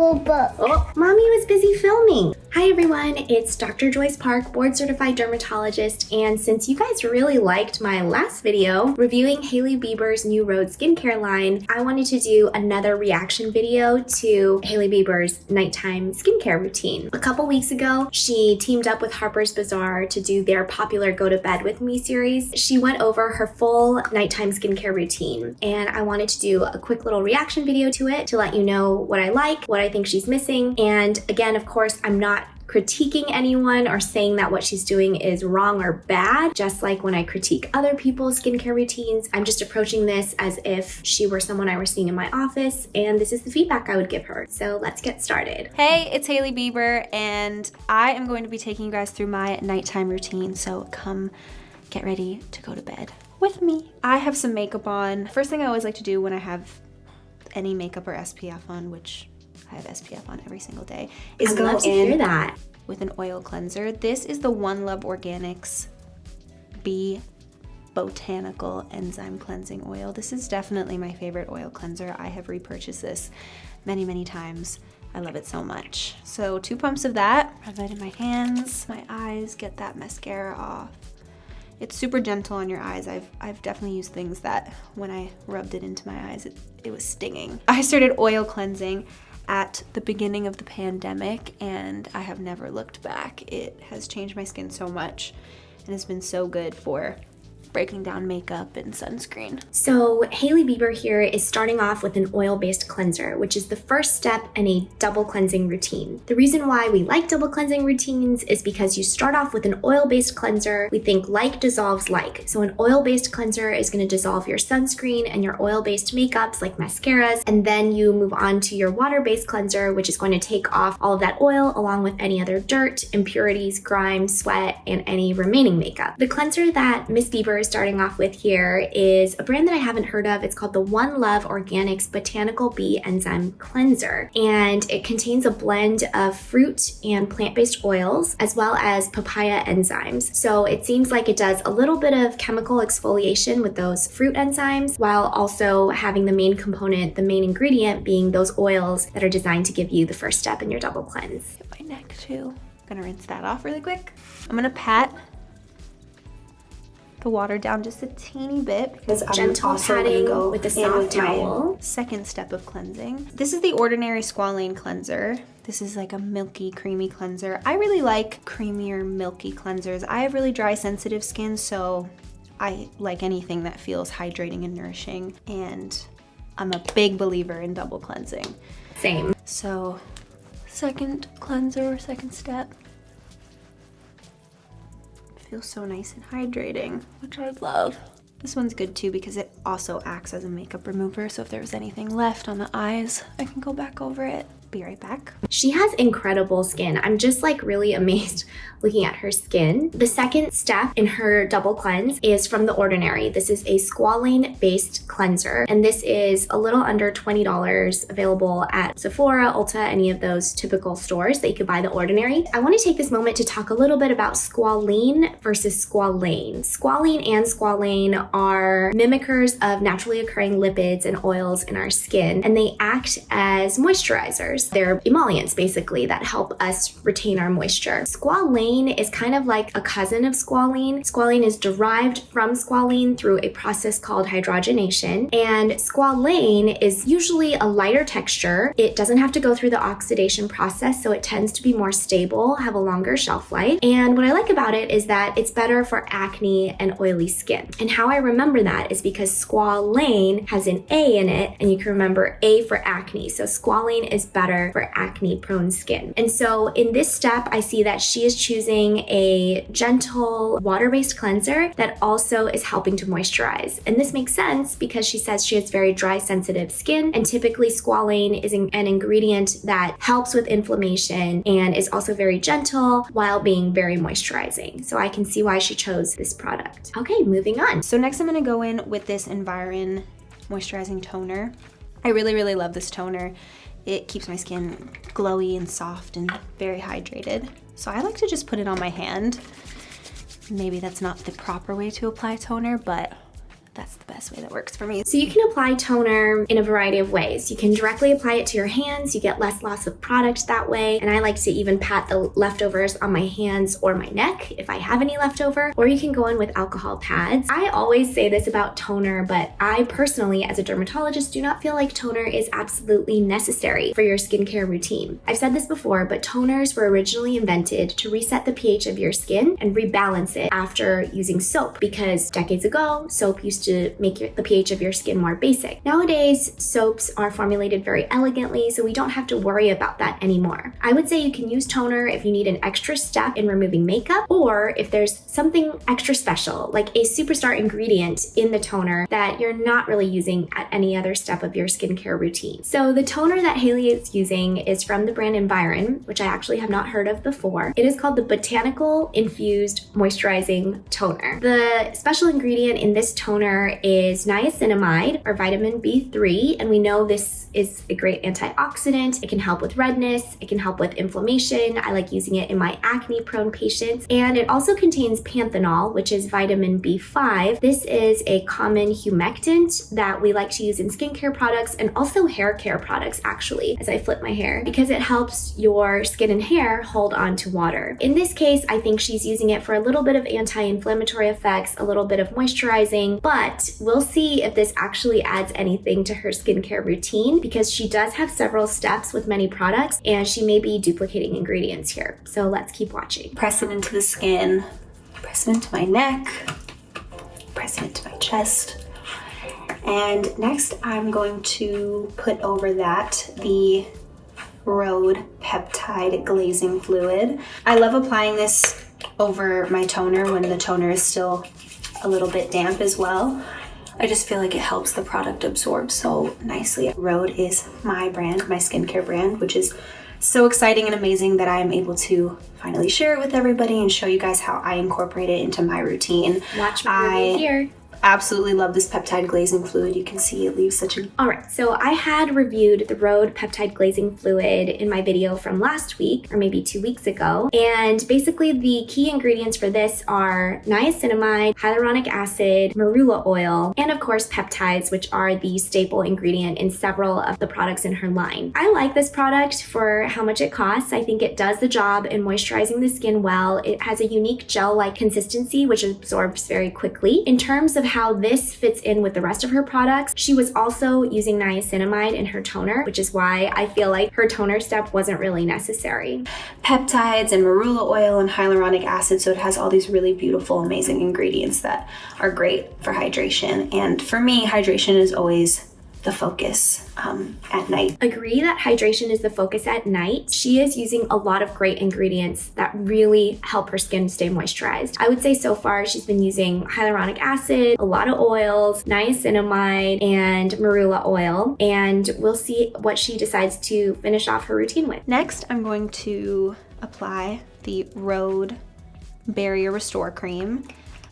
Oh, Mommy was busy filming. Hi everyone, it's Dr. Joyce Park, board certified dermatologist, and since you guys really liked my last video reviewing Hailey Bieber's new Rhode skincare line, I wanted to do another reaction video to Hailey Bieber's nighttime skincare routine. A couple weeks ago, she teamed up with Harper's Bazaar to do their popular Go to Bed With Me series. She went over her full nighttime skincare routine, and I wanted to do a quick little reaction video to it to let you know what I like, what I think she's missing, and again, of course, I'm not critiquing anyone or saying that what she's doing is wrong or bad. Just like when I critique other people's skincare routines, I'm just approaching this as if she were someone I were seeing in my office, and this is the feedback I would give her. So let's get started. Hey, it's Hailey Bieber, and I am going to be taking you guys through my nighttime routine, so come get ready to go to bed with me. I have some makeup on. First thing I always like to do when I have any makeup or SPF on, which I have SPF on every single day, is I'd love to hear that. With an oil cleanser. This is the One Love Organics Bee Botanical Enzyme Cleansing Oil. This is definitely my favorite oil cleanser. I have repurchased this many, many times. I love it so much. So 2 pumps of that, rub that in my hands, my eyes, get that mascara off. It's super gentle on your eyes. I've definitely used things that when I rubbed it into my eyes, it was stinging. I started oil cleansing at the beginning of the pandemic, and I have never looked back. It has changed my skin so much and has been so good for breaking down makeup and sunscreen. So Hailey Bieber here is starting off with an oil-based cleanser, which is the first step in a double cleansing routine. The reason why we like double cleansing routines is because you start off with an oil-based cleanser. We think like dissolves like. So an oil-based cleanser is going to dissolve your sunscreen and your oil-based makeups like mascaras, and then you move on to your water-based cleanser, which is going to take off all of that oil along with any other dirt, impurities, grime, sweat, and any remaining makeup. The cleanser that Miss Bieber is starting off with here is a brand that I haven't heard of. It's called the One Love Organics Botanical Bee Enzyme Cleanser, and it contains a blend of fruit and plant-based oils as well as papaya enzymes. So it seems like it does a little bit of chemical exfoliation with those fruit enzymes while also having the main component, the main ingredient being those oils that are designed to give you the first step in your double cleanse. Get my neck too. I'm gonna rinse that off really quick. I'm gonna pat the water down just a teeny bit because I'm gentle also patting gonna go with a soft towel. Second step of cleansing. This is the Ordinary Squalane Cleanser. This is like a milky, creamy cleanser. I really like creamier, milky cleansers. I have really dry, sensitive skin, so I like anything that feels hydrating and nourishing, and I'm a big believer in double cleansing. Same. So, second cleanser or second step. Feels so nice and hydrating, which I love. This one's good too because it also acts as a makeup remover, so if there was anything left on the eyes, I can go back over it. Be right back. She has incredible skin. I'm just like really amazed looking at her skin. The second step in her double cleanse is from The Ordinary. This is a squalane based cleanser, and this is a little under $20, available at Sephora, Ulta, any of those typical stores that you could buy The Ordinary. I want to take this moment to talk a little bit about squalene versus squalane. Squalene and squalane are mimickers of naturally occurring lipids and oils in our skin, and they act as moisturizers. They're emollients basically that help us retain our moisture. Squalane is kind of like a cousin of squalene. Squalane is derived from squalene through a process called hydrogenation, and squalane is usually a lighter texture. It doesn't have to go through the oxidation process, so it tends to be more stable, have a longer shelf life. And what I like about it is that it's better for acne and oily skin. And how I remember that is because squalane has an A in it, and you can remember A for acne. So squalane is better for acne prone skin. And so in this step, I see that she is choosing a gentle water-based cleanser that also is helping to moisturize. And this makes sense because she says she has very dry, sensitive skin, and typically squalane is an ingredient that helps with inflammation and is also very gentle while being very moisturizing. So I can see why she chose this product. Okay, moving on. So next I'm gonna go in with this Environ Moisturizing Toner. I really, really love this toner. It keeps my skin glowy and soft and very hydrated. So I like to just put it on my hand. Maybe that's not the proper way to apply toner, but that's the best way that works for me. So you can apply toner in a variety of ways. You can directly apply it to your hands. You get less loss of product that way. And I like to even pat the leftovers on my hands or my neck if I have any leftover, or you can go in with alcohol pads. I always say this about toner, but I personally, as a dermatologist, do not feel like toner is absolutely necessary for your skincare routine. I've said this before, but toners were originally invented to reset the pH of your skin and rebalance it after using soap, because decades ago, soap used to make the pH of your skin more basic. Nowadays, soaps are formulated very elegantly, so we don't have to worry about that anymore. I would say you can use toner if you need an extra step in removing makeup, or if there's something extra special, like a superstar ingredient in the toner that you're not really using at any other step of your skincare routine. So the toner that Hailey is using is from the brand Environ, which I actually have not heard of before. It is called the Botanical Infused Moisturizing Toner. The special ingredient in this toner is niacinamide, or vitamin B3, and we know this is a great antioxidant. It can help with redness, it can help with inflammation. I like using it in my acne-prone patients. And it also contains panthenol, which is vitamin B5. This is a common humectant that we like to use in skincare products and also hair care products, actually, as I flip my hair, because it helps your skin and hair hold on to water. In this case, I think she's using it for a little bit of anti-inflammatory effects, a little bit of moisturizing, but we'll see if this actually adds anything to her skincare routine, because she does have several steps with many products and she may be duplicating ingredients here. So let's keep watching. Press it into the skin, press it into my neck, press it into my chest. And next I'm going to put over that the Rhode Peptide glazing fluid. I love applying this over my toner when the toner is still a little bit damp as well. I just feel like it helps the product absorb so nicely. Rhode is my brand, my skincare brand, which is so exciting and amazing that I am able to finally share it with everybody and show you guys how I incorporate it into my routine. Watch my review here. Absolutely love this peptide glazing fluid. You can see it leaves such a... All right, so I had reviewed the Rhode Peptide Glazing Fluid in my video from last week, or maybe 2 weeks ago. And basically the key ingredients for this are niacinamide, hyaluronic acid, marula oil, and of course peptides, which are the staple ingredient in several of the products in her line. I like this product for how much it costs. I think it does the job in moisturizing the skin well. It has a unique gel-like consistency, which absorbs very quickly. In terms of how this fits in with the rest of her products, she was also using niacinamide in her toner, which is why I feel like her toner step wasn't really necessary. Peptides and marula oil and hyaluronic acid, so it has all these really beautiful, amazing ingredients that are great for hydration. And for me, hydration is always the focus at night. Agree that hydration is the focus at night. She is using a lot of great ingredients that really help her skin stay moisturized. I would say so far she's been using hyaluronic acid, a lot of oils, niacinamide, and marula oil, and we'll see what she decides to finish off her routine with. Next, I'm going to apply the Rhode Barrier Restore Cream.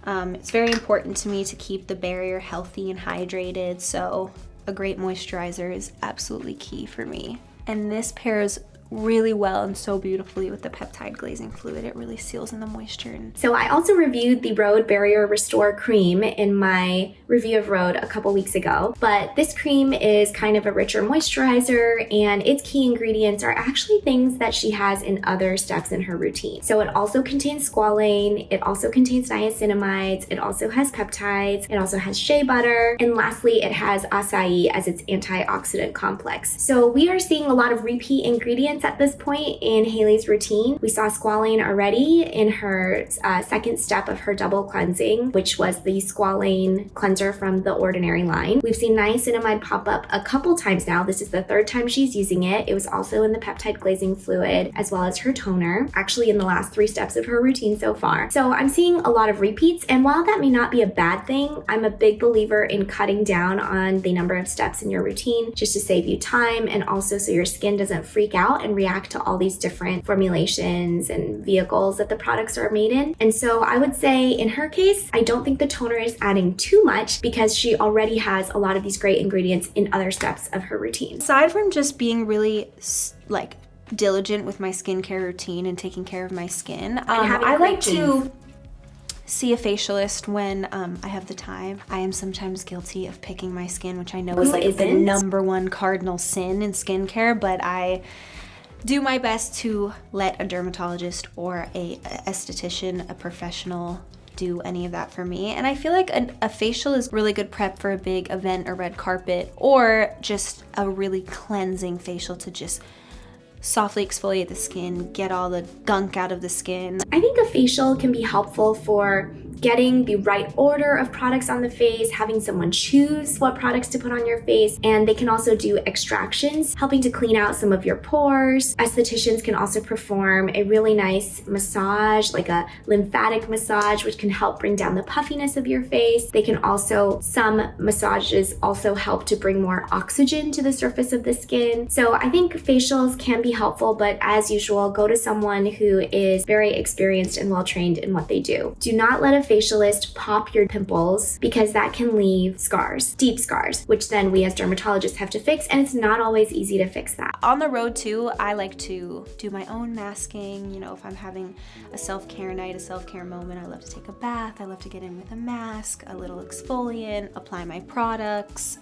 It's very important to me to keep the barrier healthy and hydrated, so a great moisturizer is absolutely key for me. And this pairs really well and so beautifully with the peptide glazing fluid. It really seals in the moisture. So I also reviewed the Rhode Barrier Restore Cream in my review of Rhode a couple weeks ago, but this cream is kind of a richer moisturizer, and its key ingredients are actually things that she has in other steps in her routine. So it also contains squalane, it also contains niacinamides, it also has peptides, it also has shea butter, and lastly it has acai as its antioxidant complex. So we are seeing a lot of repeat ingredients at this point in Hailey's routine. We saw squalane already in her second step of her double cleansing, which was the squalane cleanser from the Ordinary line. We've seen niacinamide pop up a couple times now. This is the third time she's using it. It was also in the peptide glazing fluid as well as her toner, actually in the last 3 steps of her routine so far. So I'm seeing a lot of repeats, and while that may not be a bad thing, I'm a big believer in cutting down on the number of steps in your routine just to save you time, and also so your skin doesn't freak out and react to all these different formulations and vehicles that the products are made in. And so I would say in her case, I don't think the toner is adding too much because she already has a lot of these great ingredients in other steps of her routine. Aside from just being really diligent with my skincare routine and taking care of my skin, I like to see a facialist when I have the time. I am sometimes guilty of picking my skin, which I know is like the number one cardinal sin in skincare, but I do my best to let a dermatologist or a esthetician, a professional, do any of that for me. And I feel like a facial is really good prep for a big event or red carpet, or just a really cleansing facial to just softly exfoliate the skin, get all the gunk out of the skin. I think a facial can be helpful for getting the right order of products on the face, having someone choose what products to put on your face, and they can also do extractions, helping to clean out some of your pores. Estheticians can also perform a really nice massage, like a lymphatic massage, which can help bring down the puffiness of your face. They can also, some massages also help to bring more oxygen to the surface of the skin. So I think facials can be helpful, but as usual, go to someone who is very experienced and well-trained in what they do. Do not let a facialist pop your pimples, because that can leave scars, deep scars, which then we as dermatologists have to fix, and it's not always easy to fix that. On the road too, I like to do my own masking. You know, if I'm having a self-care night, a self-care moment, I love to take a bath, I love to get in with a mask, a little exfoliant, apply my products,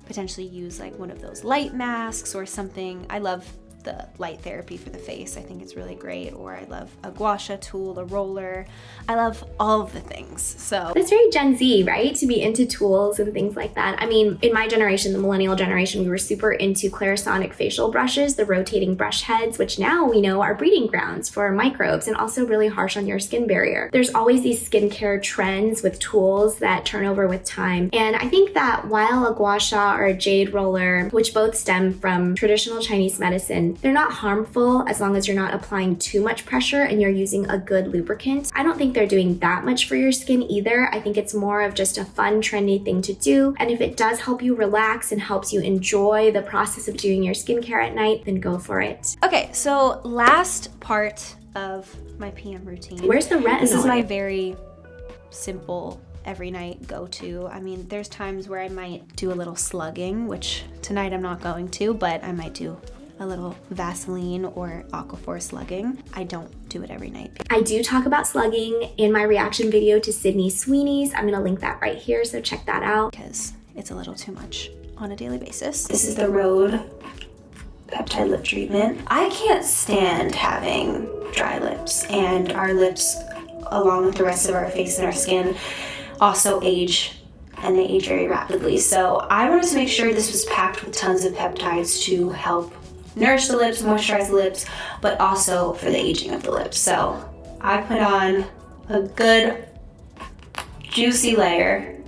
potentially use like one of those light masks or something. I love the light therapy for the face. I think it's really great. Or I love a gua sha tool, a roller. I love all of the things. So that's very Gen Z, right? To be into tools and things like that. I mean, in my generation, the millennial generation, we were super into Clarisonic facial brushes, the rotating brush heads, which now we know are breeding grounds for microbes and also really harsh on your skin barrier. There's always these skincare trends with tools that turn over with time. And I think that while a gua sha or a jade roller, which both stem from traditional Chinese medicine, they're not harmful as long as you're not applying too much pressure and you're using a good lubricant. I don't think they're doing that much for your skin either. I think it's more of just a fun, trendy thing to do. And if it does help you relax and helps you enjoy the process of doing your skincare at night, then go for it. Okay, so last part of my PM routine. Where's the retinol? This is my very simple every night go-to. I mean, there's times where I might do a little slugging, which tonight I'm not going to, but I might do a little Vaseline or Aquaphor slugging. I don't do it every night. I do talk about slugging in my reaction video to Sydney Sweeney's. I'm gonna link that right here, so check that out. Because it's a little too much on a daily basis. This is the Rhode Peptide lip treatment. I can't stand having dry lips, and our lips, along with the rest of our face and our skin, also age, and they age very rapidly. So I wanted to make sure this was packed with tons of peptides to help nourish the lips, moisturize the lips, but also for the aging of the lips. So I put on a good juicy layer,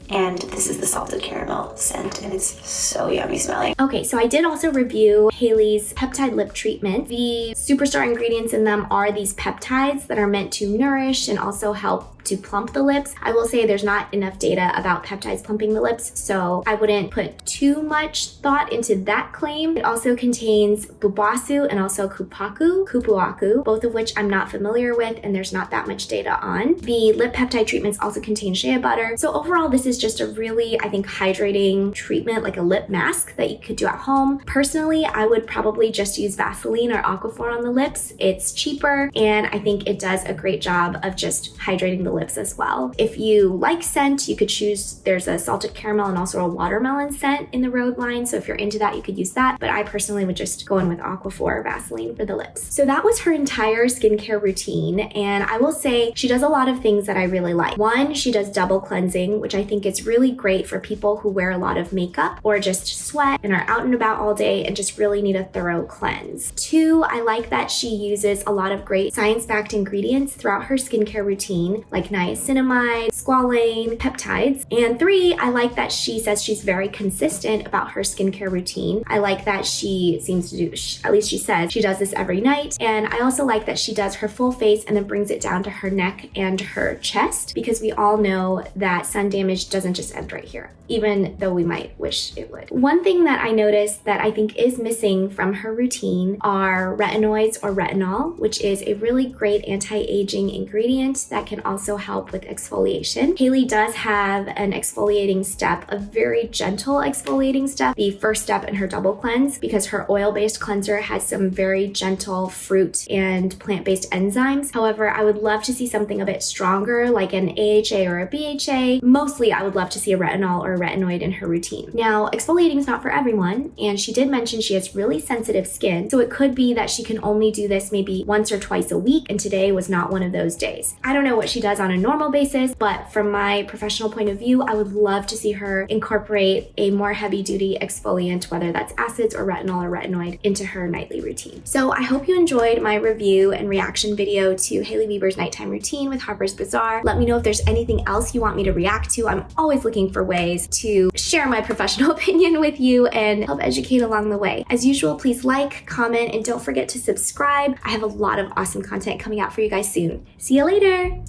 and this is the salted caramel scent, and it's so yummy smelling. Okay, so I did also review Hailey's peptide lip treatment. The superstar ingredients in them are these peptides that are meant to nourish and also help to plump the lips. I will say there's not enough data about peptides plumping the lips, so I wouldn't put too much thought into that claim. It also contains bubasu and also kupuaku, both of which I'm not familiar with, and there's not that much data on. The lip peptide treatments also contain shea butter. So overall, this is just a really, I think, hydrating treatment, like a lip mask that you could do at home. Personally, I would probably just use Vaseline or Aquaphor on the lips. It's cheaper, and I think it does a great job of just hydrating the lips as well. If you like scent, you could choose, there's a salted caramel and also a watermelon scent in the Rhode line. So if you're into that, you could use that. But I personally would just go in with Aquaphor or Vaseline for the lips. So that was her entire skincare routine. And I will say she does a lot of things that I really like. One, she does double cleansing, which I think is really great for people who wear a lot of makeup or just sweat and are out and about all day and just really need a thorough cleanse. Two, I like that she uses a lot of great science-backed ingredients throughout her skincare routine, like niacinamide, squalane, peptides. And three, I like that she says she's very consistent about her skincare routine. I like that she seems to do, at least she says, she does this every night. And I also like that she does her full face and then brings it down to her neck and her chest, because we all know that sun damage doesn't just end right here, even though we might wish it would. One thing that I noticed that I think is missing from her routine are retinoids or retinol, which is a really great anti-aging ingredient that can also also help with exfoliation. Hailey does have an exfoliating step, a very gentle exfoliating step, the first step in her double cleanse, because her oil-based cleanser has some very gentle fruit and plant-based enzymes. However, I would love to see something a bit stronger, like an AHA or a BHA. Mostly, I would love to see a retinol or a retinoid in her routine. Now, exfoliating is not for everyone, and she did mention she has really sensitive skin, so it could be that she can only do this maybe once or twice a week, and today was not one of those days. I don't know what she does on a normal basis, but from my professional point of view, I would love to see her incorporate a more heavy-duty exfoliant, whether that's acids or retinol or retinoid, into her nightly routine. So I hope you enjoyed my review and reaction video to Hailey Bieber's nighttime routine with Harper's Bazaar. Let me know if there's anything else you want me to react to. I'm always looking for ways to share my professional opinion with you and help educate along the way. As usual, please like, comment, and don't forget to subscribe. I have a lot of awesome content coming out for you guys soon. See you later!